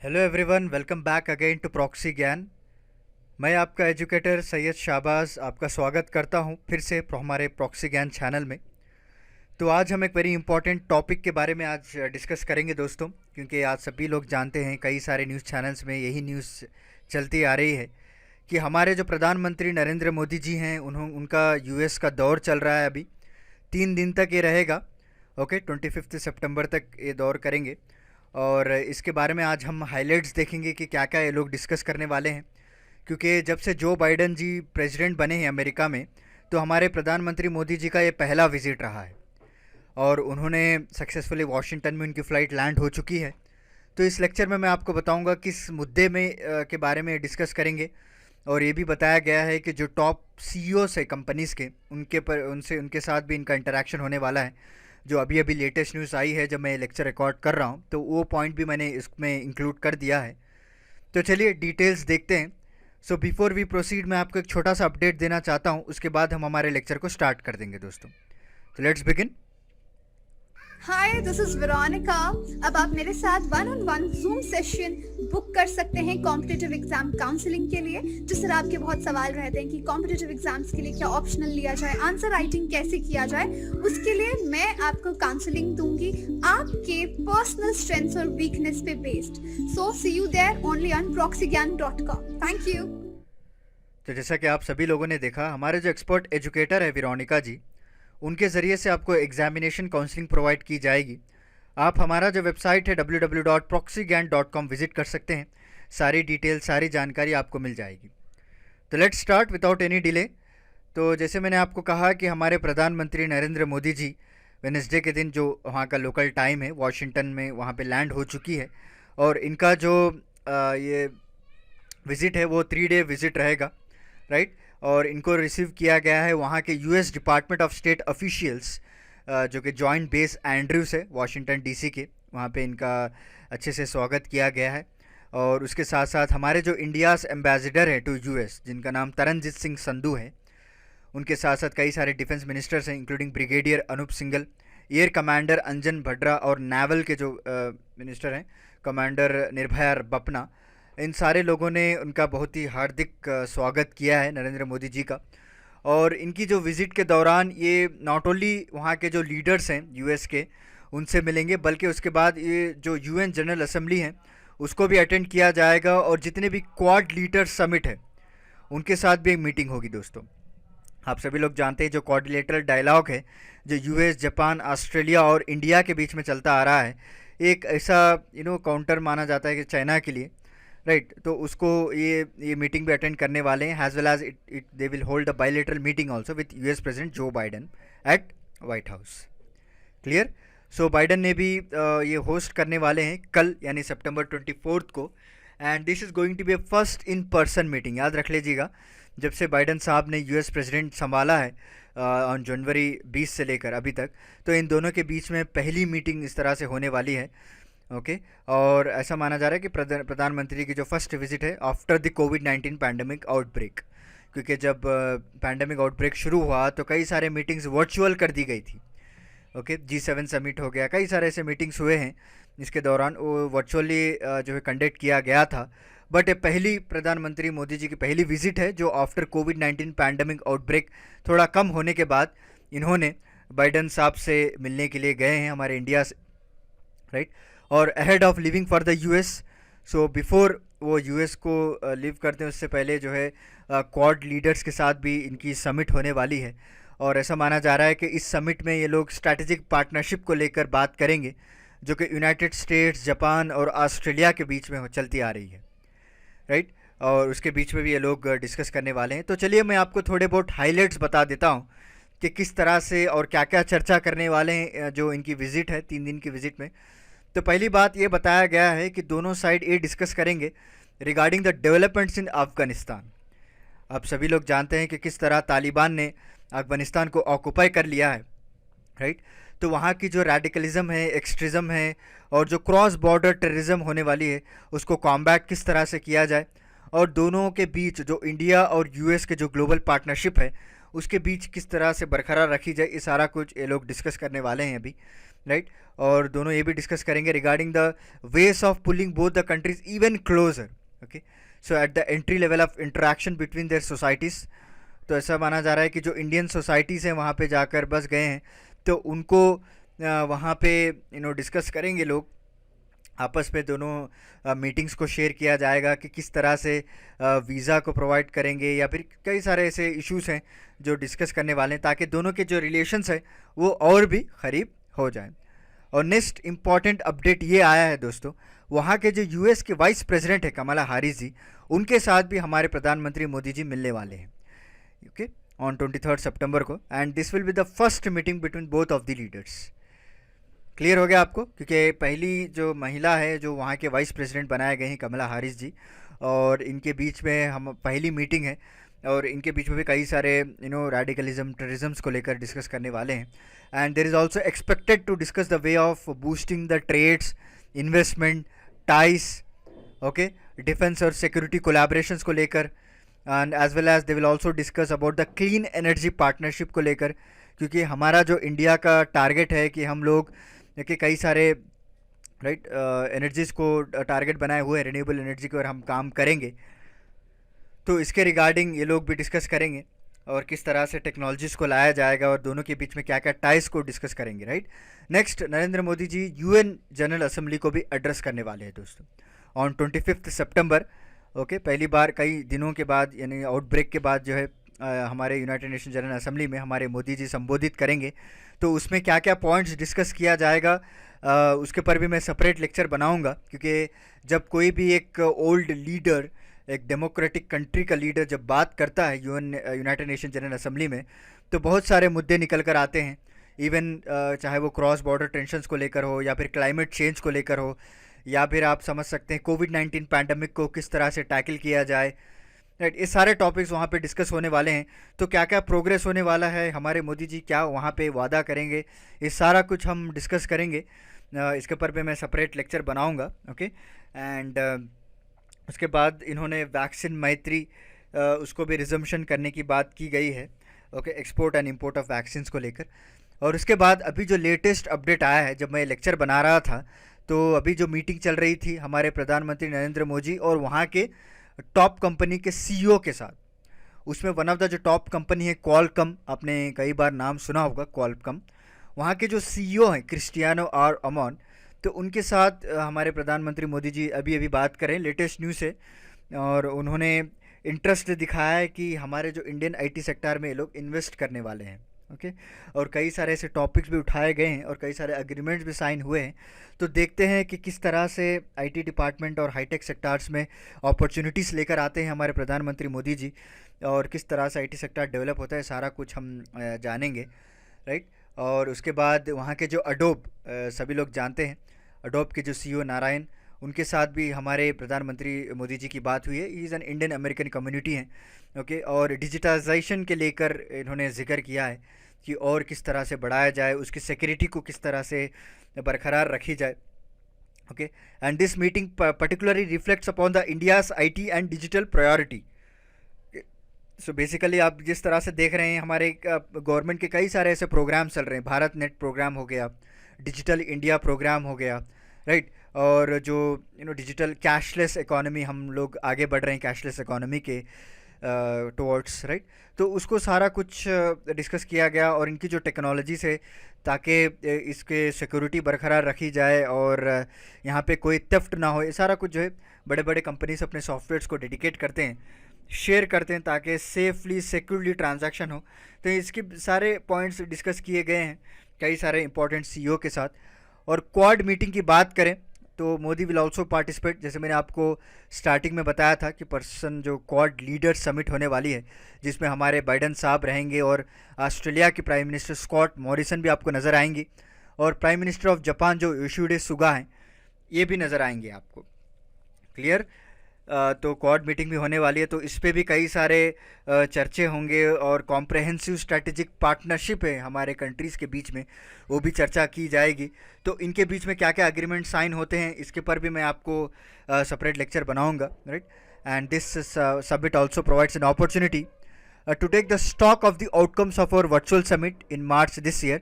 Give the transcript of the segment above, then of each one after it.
Hello everyone, welcome back again to Proxy Gyan. मैं आपका educator Syed Shahbaz आपका स्वागत करता हूं फिर से हमारे प्रॉक्सी ज्ञान चैनल में। तो आज हम एक वेरी इंपॉर्टेंट टॉपिक के बारे में आज डिस्कस करेंगे दोस्तों, क्योंकि आज सभी लोग जानते हैं कई सारे न्यूज़ चैनल्स में यही न्यूज़ चलती आ रही है कि हमारे जो प्रधानमंत्री नरेंद्र मोदी जी हैं उनका यूएस का दौर चल रहा है। अभी 3 दिन तक ये रहेगा। ओके, 25 सितंबर तक ये दौर करेंगे और इसके बारे में आज हम हाइलाइट्स देखेंगे कि क्या क्या ये लोग डिस्कस करने वाले हैं। क्योंकि जब से जो बाइडन जी प्रेसिडेंट बने हैं अमेरिका में, तो हमारे प्रधानमंत्री मोदी जी का ये पहला विजिट रहा है और उन्होंने सक्सेसफुली वॉशिंगटन में उनकी फ़्लाइट लैंड हो चुकी है। तो इस लेक्चर में मैं आपको बताऊंगा किस मुद्दे में के बारे में डिस्कस करेंगे। और ये भी बताया गया है कि जो टॉप सीईओस है कंपनीज़ के, उनके साथ भी इनका इंटरेक्शन होने वाला है। जो अभी अभी लेटेस्ट न्यूज़ आई है जब मैं लेक्चर रिकॉर्ड कर रहा हूँ, तो वो पॉइंट भी मैंने इसमें इंक्लूड कर दिया है। तो चलिए डिटेल्स देखते हैं। सो बिफोर वी प्रोसीड, मैं आपको एक छोटा सा अपडेट देना चाहता हूँ, उसके बाद हम हमारे लेक्चर को स्टार्ट कर देंगे दोस्तों। तो let's begin. Hi, this is Veronica. अब आप मेरे साथ 1-on-1 जूम सेशन बुक कर सकते हैं कॉम्पिटिटिव एग्जाम काउंसलिंग के लिए। जिस तरह आपके बहुत सवाल रहते हैं कि कॉम्पिटिटिव एग्जाम्स के लिए क्या ऑप्शनल लिया जाए, आंसर राइटिंग कैसे किया जाए, उसके लिए मैं आपको काउंसलिंग दूंगी आपके पर्सनल स्ट्रेंथ्स और वीकनेस पे based. So see you there only on proxygyan.com। Thank you. तो जैसा कि आप सभी लोगों ने देखा, हमारे जो एक्सपर्ट एजुकेटर है वेरोनिका जी, उनके ज़रिए से आपको एग्जामिनेशन काउंसलिंग प्रोवाइड की जाएगी। आप हमारा जो वेबसाइट है www.proxygyan.com विज़िट कर सकते हैं। सारी डिटेल, सारी जानकारी आपको मिल जाएगी। तो let's start without any delay. तो जैसे मैंने आपको कहा कि हमारे प्रधानमंत्री नरेंद्र मोदी जी वेडनेसडे के दिन, जो वहाँ का लोकल टाइम है वॉशिंगटन में, वहाँ पे लैंड हो चुकी है। और इनका जो ये विज़िट है वो 3 डे विज़िट रहेगा, राइट। और इनको रिसीव किया गया है वहाँ के US department of state officials, जो कि जॉइंट बेस एंड्रयूस है वाशिंगटन डीसी के, वहाँ पे इनका अच्छे से स्वागत किया गया है। और उसके साथ साथ हमारे जो इंडियाज़ एम्बेसडर हैं टू यूएस, जिनका नाम तरनजीत सिंह संधू है, उनके साथ साथ कई सारे डिफेंस मिनिस्टर्स हैं, including brigadier Anup Singhal, air commander Anjan Bhadra, और नेवल के जो मिनिस्टर हैं कमांडर निर्भया बपना। इन सारे लोगों ने उनका बहुत ही हार्दिक स्वागत किया है नरेंद्र मोदी जी का। और इनकी जो विज़िट के दौरान ये नॉट ओनली वहाँ के जो लीडर्स हैं यूएस के, उनसे मिलेंगे, बल्कि उसके बाद ये जो यूएन जनरल असेंबली है उसको भी अटेंड किया जाएगा। और जितने भी क्वाड लीडर समिट है उनके साथ भी एक मीटिंग होगी दोस्तों। आप सभी लोग जानते हैं जो कोऑर्डिनेटर डायलॉग है, जो यूएस, जापान, ऑस्ट्रेलिया और इंडिया के बीच में चलता आ रहा है, एक ऐसा काउंटर माना जाता है कि चाइना के लिए, राइट। तो उसको ये मीटिंग भी अटेंड करने वाले हैं, as well as it they will hold a bilateral meeting also with US president Joe Biden at White House. Clear. So Biden ने भी ये होस्ट करने वाले हैं कल, यानी सितंबर 24 को। And this is going to be a first in person meeting. याद रख लीजिएगा, जब से बाइडन साहब ने यूएस प्रेसिडेंट संभाला है ऑन जनवरी 20 से लेकर अभी तक, तो इन दोनों के बीच में पहली मीटिंग इस तरह से होने वाली है। ओके। और ऐसा माना जा रहा है कि प्रधानमंत्री की जो फर्स्ट विजिट है after the covid pandemic outbreak, क्योंकि जब पैंडमिक आउटब्रेक शुरू हुआ तो कई सारे मीटिंग्स वर्चुअल कर दी गई थी। ओके, G7 समिट हो गया, कई सारे ऐसे मीटिंग्स हुए हैं इसके दौरान, वो वर्चुअली जो है कंडक्ट किया गया था। बट ये पहली प्रधानमंत्री मोदी जी की पहली विजिट है जो आफ्टर कोविड-19 पैंडमिक आउटब्रेक थोड़ा कम होने के बाद इन्होंने बाइडन साहब से मिलने के लिए गए हैं हमारे इंडिया से, राइट। और ahead of living for the US, so before वो यूएस को लिव करते हैं उससे पहले जो है क्वाड लीडर्स के साथ भी इनकी समिट होने वाली है। और ऐसा माना जा रहा है कि इस समिट में ये लोग स्ट्रैटेजिक पार्टनरशिप को लेकर बात करेंगे, जो कि यूनाइटेड स्टेट्स, जापान और ऑस्ट्रेलिया के बीच में चलती आ रही है, राइट। और उसके बीच में भी ये लोग डिस्कस करने वाले हैं। तो चलिए मैं आपको थोड़े बहुत हाइलाइट्स बता देता हूँ कि किस तरह से और क्या क्या चर्चा करने वाले हैं जो इनकी विज़िट है 3 दिन की विज़िट में। तो पहली बात ये बताया गया है कि दोनों साइड ये डिस्कस करेंगे regarding the developments in Afghanistan. आप सभी लोग जानते हैं कि किस तरह तालिबान ने अफ़गानिस्तान को ऑक्यूपाई कर लिया है, राइट। तो वहाँ की जो रेडिकलिज्म है, एक्सट्रीज़म है, और जो क्रॉस बॉर्डर टेररिज्म होने वाली है, उसको कॉम्बैट किस तरह से किया जाए, और दोनों के बीच जो इंडिया और यूएस के जो ग्लोबल पार्टनरशिप है उसके बीच किस तरह से बरकरार रखी जाए, ये सारा कुछ ये लोग डिस्कस करने वाले हैं अभी। राइट, और दोनों ये भी डिस्कस करेंगे regarding the ways of pulling both the countries even closer. Okay, so at the entry level of interaction between their societies. तो ऐसा माना जा रहा है कि जो इंडियन सोसाइटीज़ हैं वहाँ पे जाकर बस गए हैं, तो उनको वहाँ पे डिस्कस करेंगे लोग आपस में. दोनों मीटिंग्स को शेयर किया जाएगा कि किस तरह से वीज़ा को प्रोवाइड करेंगे, या फिर कई सारे ऐसे इश्यूज हैं जो डिस्कस करने वाले हैं, ताकि दोनों के जो रिलेशंस हैं वो और भी करीब हो जाएं. और नेक्स्ट इम्पॉर्टेंट अपडेट ये आया है दोस्तों, वहाँ के जो यूएस के वाइस प्रेसिडेंट है कमला हैरिस जी, उनके साथ भी हमारे प्रधानमंत्री मोदी जी मिलने वाले हैं. ओके, ऑन 23 सितंबर को, and this will be the first meeting between both of the leaders. Clear हो गया आपको, क्योंकि पहली जो महिला है जो वहाँ के वाइस प्रेसिडेंट बनाए गए हैं कमला हैरिस जी, और इनके बीच में हम पहली मीटिंग है, और इनके बीच में भी कई सारे रेडिकलिज्म टेररिज्म को लेकर डिस्कस करने वाले हैं. And there is also expected to discuss the way of boosting the trades, investment, ties, okay, defence और सिक्योरिटी कोलैबोरेशंस को लेकर, and as well as they will also discuss about the clean energy partnership को लेकर, क्योंकि हमारा जो India का target है कि हम लोग देखिए कई सारे एनर्जीज़ को टारगेट बनाए हुए हैं, रिन्यूएबल एनर्जी को, और हम काम करेंगे. तो इसके रिगार्डिंग ये लोग भी डिस्कस करेंगे, और किस तरह से टेक्नोलॉजीज़ को लाया जाएगा, और दोनों के बीच में क्या क्या टाइज को डिस्कस करेंगे. Right, next, Narendra Modi ji UN general assembly को भी एड्रेस करने वाले हैं दोस्तों ऑन 25 सितंबर. ओके, पहली बार कई दिनों के बाद, यानी आउटब्रेक के बाद जो है हमारे यूनाइटेड नेशन जनरल असेंबली में हमारे मोदी जी संबोधित करेंगे. तो उसमें क्या क्या पॉइंट्स डिस्कस किया जाएगा उसके पर भी मैं सेपरेट लेक्चर बनाऊंगा, क्योंकि जब कोई भी एक ओल्ड लीडर, एक डेमोक्रेटिक कंट्री का लीडर जब बात करता है यूनाइटेड नेशन जनरल असेंबली में, तो बहुत सारे मुद्दे निकल कर आते हैं. इवन चाहे वो क्रॉस बॉर्डर टेंशन्स को लेकर हो, या फिर क्लाइमेट चेंज को लेकर हो, या फिर आप समझ सकते हैं कोविड-19 पैंडमिक को किस तरह से टैकल किया जाए. राइट, ये सारे टॉपिक्स वहाँ पे डिस्कस होने वाले हैं. तो क्या क्या प्रोग्रेस होने वाला है, हमारे मोदी जी क्या वहाँ पे वादा करेंगे, ये सारा कुछ हम डिस्कस करेंगे. इसके ऊपर भी मैं सेपरेट लेक्चर बनाऊंगा. ओके, एंड उसके बाद इन्होंने वैक्सीन मैत्री उसको भी रिजम्पशन करने की बात की गई है. Okay, export and import of vaccines को लेकर. और उसके बाद अभी जो लेटेस्ट अपडेट आया है, जब मैं लेक्चर बना रहा था तो अभी जो मीटिंग चल रही थी हमारे प्रधानमंत्री नरेंद्र मोदी और वहाँ के टॉप कंपनी के सीईओ के साथ, उसमें वन ऑफ द जो टॉप कंपनी है क्वालकॉम, आपने कई बार नाम सुना होगा क्वालकॉम, वहाँ के जो सीईओ हैं क्रिस्टियानो आर अमोन, तो उनके साथ हमारे प्रधानमंत्री मोदी जी अभी अभी बात करें लेटेस्ट न्यूज़ है, और उन्होंने इंटरेस्ट दिखाया है कि हमारे जो इंडियन आईटी सेक्टर में ये लोग इन्वेस्ट करने वाले हैं. ओके, और कई सारे ऐसे टॉपिक्स भी उठाए गए हैं और कई सारे एग्रीमेंट्स भी साइन हुए हैं. तो देखते हैं कि किस तरह से आईटी डिपार्टमेंट और हाईटेक सेक्टर्स में अपॉर्चुनिटीज़ लेकर आते हैं हमारे प्रधानमंत्री मोदी जी, और किस तरह से आईटी सेक्टर डेवलप होता है, सारा कुछ हम जानेंगे. राइट, और उसके बाद वहाँ के जो अडोब, सभी लोग जानते हैं अडोब के जो सीईओ नारायण, उनके साथ भी हमारे प्रधानमंत्री मोदी जी की बात हुई है. He is an Indian American community हैं. ओके, और डिजिटाइजेशन के लेकर इन्होंने जिक्र किया है कि और किस तरह से बढ़ाया जाए, उसकी सिक्योरिटी को किस तरह से बरकरार रखी जाए. Okay, and this meeting particularly reflects upon the India's IT and digital priority. So basically आप जिस तरह से देख रहे हैं हमारे गवर्नमेंट के कई सारे ऐसे प्रोग्राम चल रहे हैं, भारत नेट प्रोग्राम हो गया, डिजिटल इंडिया प्रोग्राम हो गया. राइट, और जो डिजिटल कैशलेस इकोनॉमी, हम लोग आगे बढ़ रहे हैं कैशलेस इकोनॉमी के टुवर्ड्स. राइट, तो उसको सारा कुछ डिस्कस किया गया, और इनकी जो टेक्नोलॉजीज़ है ताकि इसके सिक्योरिटी बरकरार रखी जाए और यहाँ पे कोई थेफ्ट ना हो, ये सारा कुछ जो है बड़े बड़े कंपनीज अपने सॉफ्टवेयर्स को डेडिकेट करते हैं, शेयर करते हैं, ताकि सेफली सिक्योरली ट्रांजैक्शन हो. तो इसके सारे पॉइंट्स डिस्कस किए गए हैं कई सारे इंपॉर्टेंट सीईओ के साथ. और क्वाड मीटिंग की बात करें तो मोदी विल आल्सो पार्टिसिपेट. जैसे मैंने आपको स्टार्टिंग में बताया था कि पर्सन जो क्वाड लीडर समिट होने वाली है, जिसमें हमारे बाइडन साहब रहेंगे, और ऑस्ट्रेलिया की प्राइम मिनिस्टर स्कॉट मॉरिसन भी आपको नज़र आएंगी, और प्राइम मिनिस्टर ऑफ जापान जो योशिहिडे सुगा हैं, ये भी नज़र आएंगे आपको. क्लियर, तो क्वाड मीटिंग भी होने वाली है, तो इस पे भी कई सारे चर्चे होंगे, और कॉम्प्रहेंसिव स्ट्रैटेजिक पार्टनरशिप है हमारे कंट्रीज़ के बीच में, वो भी चर्चा की जाएगी. तो इनके बीच में क्या क्या एग्रीमेंट साइन होते हैं, इसके पर भी मैं आपको सेपरेट लेक्चर बनाऊंगा. Right, and this summit also provides an opportunity to take the stock of the outcomes of our virtual summit in March this year,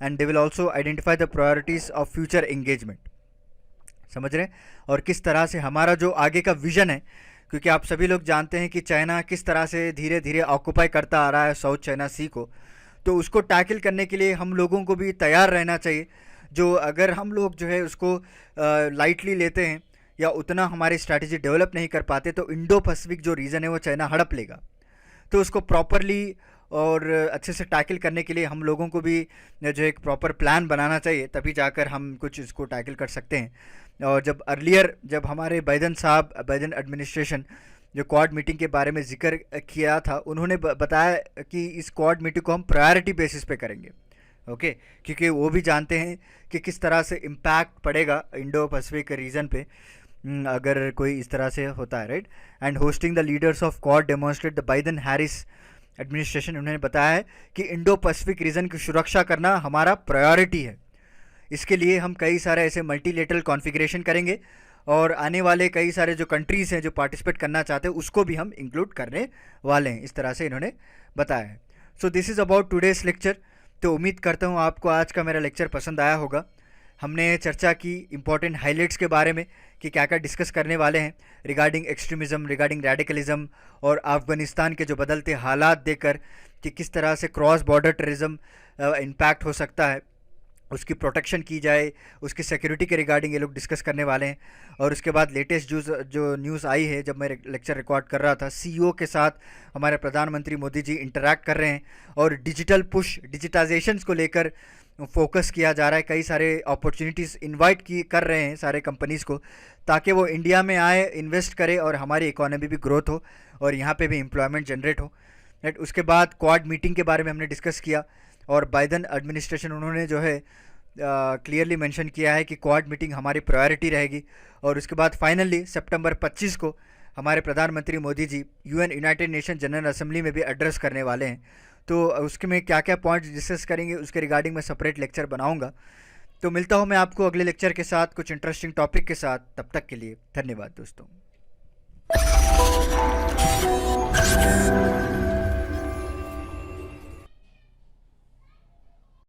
and they will also identify the priorities of future engagement. समझ रहे हैं? और किस तरह से हमारा जो आगे का विजन है, क्योंकि आप सभी लोग जानते हैं कि चाइना किस तरह से धीरे धीरे ऑक्यूपाई करता आ रहा है साउथ चाइना सी को, तो उसको टैकल करने के लिए हम लोगों को भी तैयार रहना चाहिए। जो अगर हम लोग जो है उसको लाइटली लेते हैं या उतना हमारी स्ट्रैटेजी डेवलप नहीं कर पाते, तो इंडो पैसिफिक जो रीजन है वो चाइना हड़प लेगा। तो उसको प्रॉपरली और अच्छे से टैकल करने के लिए हम लोगों को भी जो एक प्रॉपर प्लान बनाना चाहिए, तभी जाकर हम कुछ इसको टैकल कर सकते हैं। और जब हमारे बाइडन एडमिनिस्ट्रेशन जो क्वाड मीटिंग के बारे में जिक्र किया था, उन्होंने बताया कि इस क्वाड मीटिंग को हम प्रायोरिटी बेसिस पे करेंगे, ओके, क्योंकि वो भी जानते हैं कि किस तरह से इम्पैक्ट पड़ेगा इंडो पैसिफिक रीजन पे अगर कोई इस तरह से होता है, right. And hosting the leaders of quad demonstrate the Biden Harris administration, उन्होंने बताया है कि इंडो पैसिफिक रीजन की सुरक्षा करना हमारा प्रायोरिटी है। इसके लिए हम कई सारे ऐसे मल्टीलेटरल कॉन्फ़िगरेशन करेंगे और आने वाले कई सारे जो कंट्रीज़ हैं जो पार्टिसिपेट करना चाहते हैं उसको भी हम इंक्लूड करने वाले हैं, इस तरह से इन्होंने बताया है। So this is about today's lecture. तो उम्मीद करता हूँ आपको आज का मेरा लेक्चर पसंद आया होगा। हमने चर्चा की इम्पॉर्टेंट हाइलाइट्स के बारे में कि क्या क्या डिस्कस करने वाले हैं रिगार्डिंग एक्सट्रीमिज़म, रिगार्डिंग रेडिकलिज्म और अफ़गानिस्तान के जो बदलते हालात देकर कि किस तरह से क्रॉस बॉर्डर टेररिज्म इम्पैक्ट हो सकता है, उसकी प्रोटेक्शन की जाए, उसकी सिक्योरिटी के रिगार्डिंग ये लोग डिस्कस करने वाले हैं। और उसके बाद लेटेस्ट जो न्यूज़ आई है, जब मैं लेक्चर रिकॉर्ड कर रहा था, सीईओ के साथ हमारे प्रधानमंत्री मोदी जी इंटरैक्ट कर रहे हैं और डिजिटल पुश, डिजिटाइजेशंस को लेकर फोकस किया जा रहा है। कई सारे अपॉर्चुनिटीज़ इनवाइट कर रहे हैं सारे कंपनीज़ को, ताकि वो इंडिया में आए, इन्वेस्ट करे और हमारी इकोनॉमी भी ग्रोथ हो और यहाँ पे भी एम्प्लॉयमेंट जनरेट हो, राइट। उसके बाद क्वाड मीटिंग के बारे में हमने डिस्कस किया और बाइडन एडमिनिस्ट्रेशन उन्होंने जो है क्लियरली मेंशन किया है कि क्वाड मीटिंग हमारी प्रायोरिटी रहेगी। और उसके बाद फाइनली सितंबर 25 को हमारे प्रधानमंत्री Modi ji United nation general assembly में भी एड्रेस करने वाले हैं। तो उसके में क्या क्या पॉइंट्स डिस्कस करेंगे उसके रिगार्डिंग मैं सेपरेट लेक्चर बनाऊंगा। तो मिलता हूं मैं आपको अगले लेक्चर के साथ कुछ इंटरेस्टिंग टॉपिक के साथ। तब तक के लिए धन्यवाद दोस्तों।